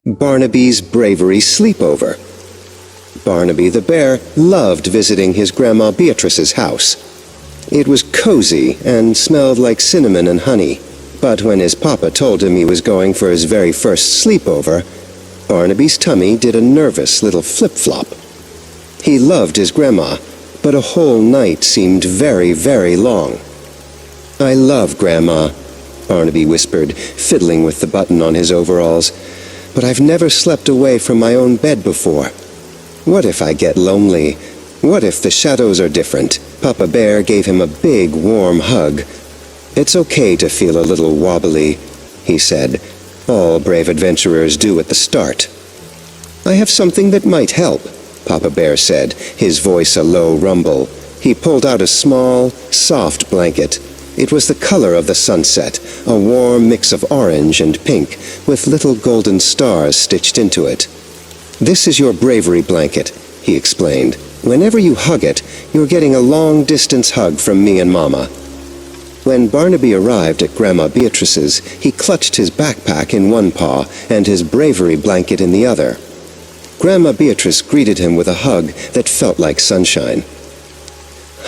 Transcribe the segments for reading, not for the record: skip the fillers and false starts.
Barnaby's Bravery Sleepover. Barnaby the bear loved visiting his Grandma Beatrice's house. It was cozy and smelled like cinnamon and honey, but when his papa told him he was going for his very first sleepover, Barnaby's tummy did a nervous little flip-flop. He loved his grandma, but a whole night seemed very, very long. "I love Grandma," Barnaby whispered, fiddling with the button on his overalls, "but I've never slept away from my own bed before. What if I get lonely? What if the shadows are different?" Papa Bear gave him a big, warm hug. "It's okay to feel a little wobbly," he said. "All brave adventurers do at the start." "I have something that might help," Papa Bear said, his voice a low rumble. He pulled out a small, soft blanket. It was the color of the sunset, a warm mix of orange and pink, with little golden stars stitched into it. "This is your bravery blanket," he explained. "Whenever you hug it, you're getting a long-distance hug from me and Mama." When Barnaby arrived at Grandma Beatrice's, he clutched his backpack in one paw and his bravery blanket in the other. Grandma Beatrice greeted him with a hug that felt like sunshine.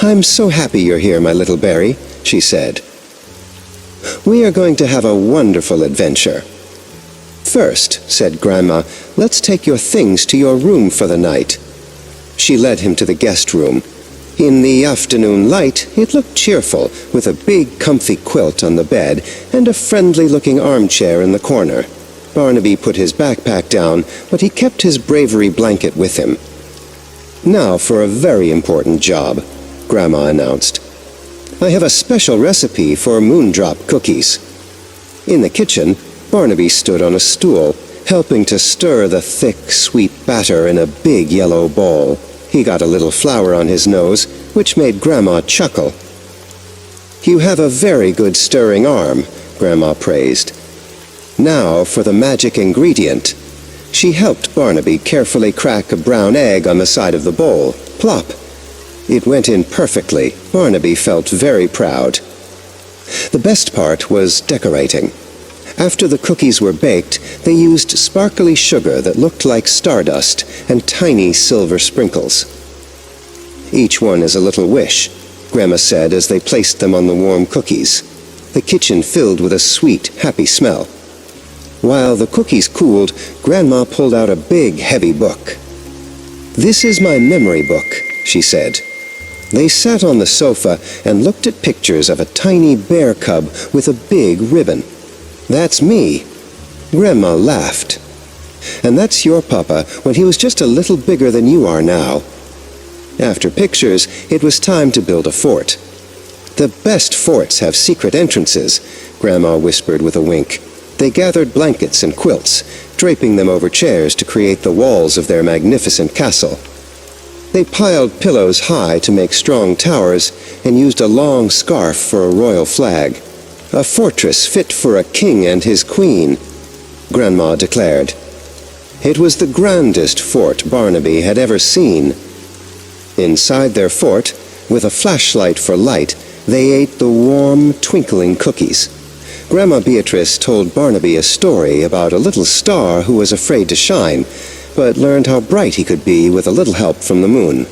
"I'm so happy you're here, my little berry," she said. "We are going to have a wonderful adventure. First," said Grandma, "let's take your things to your room for the night." She led him to the guest room. In the afternoon light, it looked cheerful, with a big comfy quilt on the bed and a friendly-looking armchair in the corner. Barnaby put his backpack down, but he kept his bravery blanket with him. "Now for a very important job," Grandma announced. "I have a special recipe for moondrop cookies." In the kitchen, Barnaby stood on a stool, helping to stir the thick, sweet batter in a big yellow bowl. He got a little flour on his nose, which made Grandma chuckle. "You have a very good stirring arm," Grandma praised. "Now for the magic ingredient." She helped Barnaby carefully crack a brown egg on the side of the bowl. Plop! It went in perfectly. Barnaby felt very proud. The best part was decorating. After the cookies were baked, they used sparkly sugar that looked like stardust and tiny silver sprinkles. "Each one is a little wish," Grandma said as they placed them on the warm cookies. The kitchen filled with a sweet, happy smell. While the cookies cooled, Grandma pulled out a big, heavy book. "This is my memory book," she said. They sat on the sofa and looked at pictures of a tiny bear cub with a big ribbon. "That's me." Grandma laughed. "And that's your papa when he was just a little bigger than you are now." After pictures, it was time to build a fort. "The best forts have secret entrances," Grandma whispered with a wink. They gathered blankets and quilts, draping them over chairs to create the walls of their magnificent castle. They piled pillows high to make strong towers and used a long scarf for a royal flag. "A fortress fit for a king and his queen," Grandma declared. It was the grandest fort Barnaby had ever seen. Inside their fort, with a flashlight for light, they ate the warm, twinkling cookies. Grandma Beatrice told Barnaby a story about a little star who was afraid to shine, but learned how bright he could be with a little help from the moon.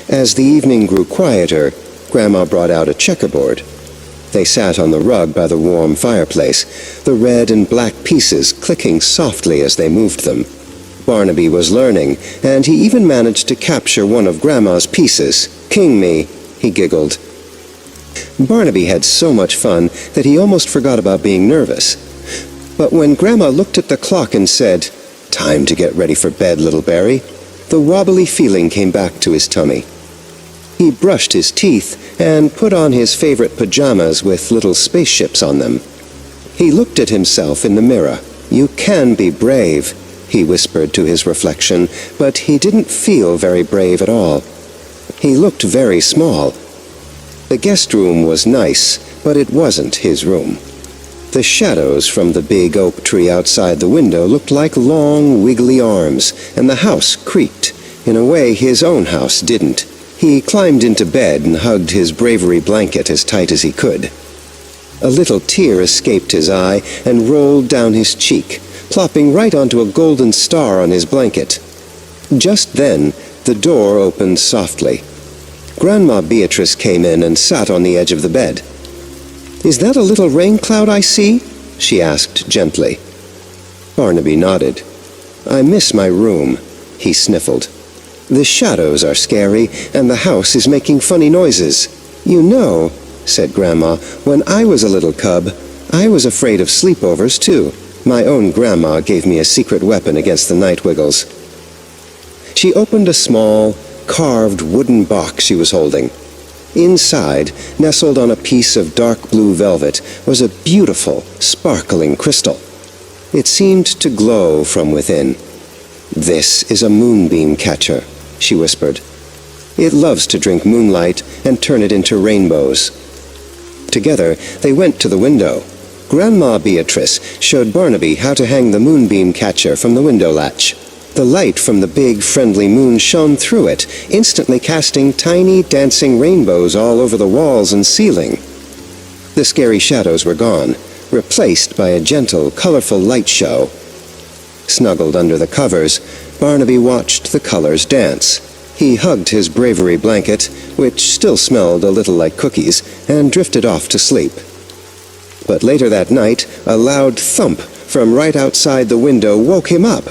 As the evening grew quieter, Grandma brought out a checkerboard. They sat on the rug by the warm fireplace, the red and black pieces clicking softly as they moved them. Barnaby was learning, and he even managed to capture one of Grandma's pieces. "King me," he giggled. Barnaby had so much fun that he almost forgot about being nervous. But when Grandma looked at the clock and said, "Time to get ready for bed, little berry," the wobbly feeling came back to his tummy. He brushed his teeth and put on his favorite pajamas with little spaceships on them. He looked at himself in the mirror. "You can be brave," he whispered to his reflection, but he didn't feel very brave at all. He looked very small. The guest room was nice, but it wasn't his room. The shadows from the big oak tree outside the window looked like long, wiggly arms, and the house creaked, in a way his own house didn't. He climbed into bed and hugged his bravery blanket as tight as he could. A little tear escaped his eye and rolled down his cheek, plopping right onto a golden star on his blanket. Just then, the door opened softly. Grandma Beatrice came in and sat on the edge of the bed. "Is that a little rain cloud I see?" she asked gently. Barnaby nodded. "I miss my room," he sniffled. "The shadows are scary, and the house is making funny noises. You know," said Grandma, "when I was a little cub, I was afraid of sleepovers, too. My own grandma gave me a secret weapon against the night wiggles." She opened a small, carved wooden box she was holding. Inside, nestled on a piece of dark blue velvet, was a beautiful, sparkling crystal. It seemed to glow from within. "This is a moonbeam catcher," she whispered. "It loves to drink moonlight and turn it into rainbows." Together, they went to the window. Grandma Beatrice showed Barnaby how to hang the moonbeam catcher from the window latch. The light from the big, friendly moon shone through it, instantly casting tiny, dancing rainbows all over the walls and ceiling. The scary shadows were gone, replaced by a gentle, colorful light show. Snuggled under the covers, Barnaby watched the colors dance. He hugged his bravery blanket, which still smelled a little like cookies, and drifted off to sleep. But later that night, a loud thump from right outside the window woke him up.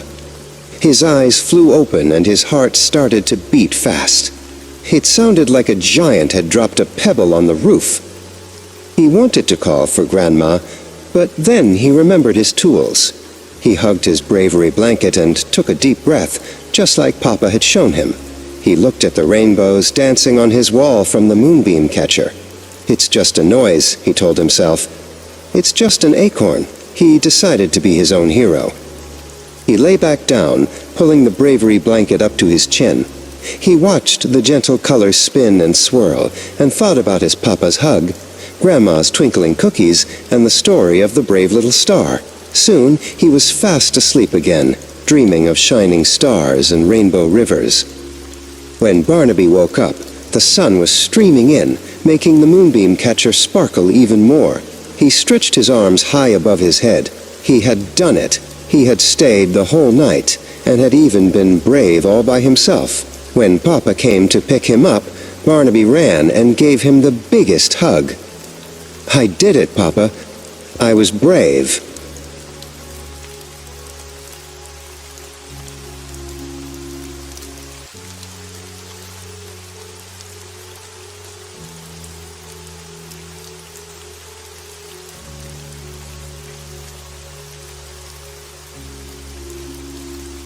His eyes flew open and his heart started to beat fast. It sounded like a giant had dropped a pebble on the roof. He wanted to call for Grandma, but then he remembered his tools. He hugged his bravery blanket and took a deep breath, just like Papa had shown him. He looked at the rainbows dancing on his wall from the moonbeam catcher. "It's just a noise," he told himself. "It's just an acorn." He decided to be his own hero. He lay back down, pulling the bravery blanket up to his chin. He watched the gentle colors spin and swirl, and thought about his Papa's hug, Grandma's twinkling cookies, and the story of the brave little star. Soon he was fast asleep again, dreaming of shining stars and rainbow rivers. When Barnaby woke up, the sun was streaming in, making the moonbeam catcher sparkle even more. He stretched his arms high above his head. He had done it. He had stayed the whole night, and had even been brave all by himself. When Papa came to pick him up, Barnaby ran and gave him the biggest hug. "I did it, Papa. I was brave."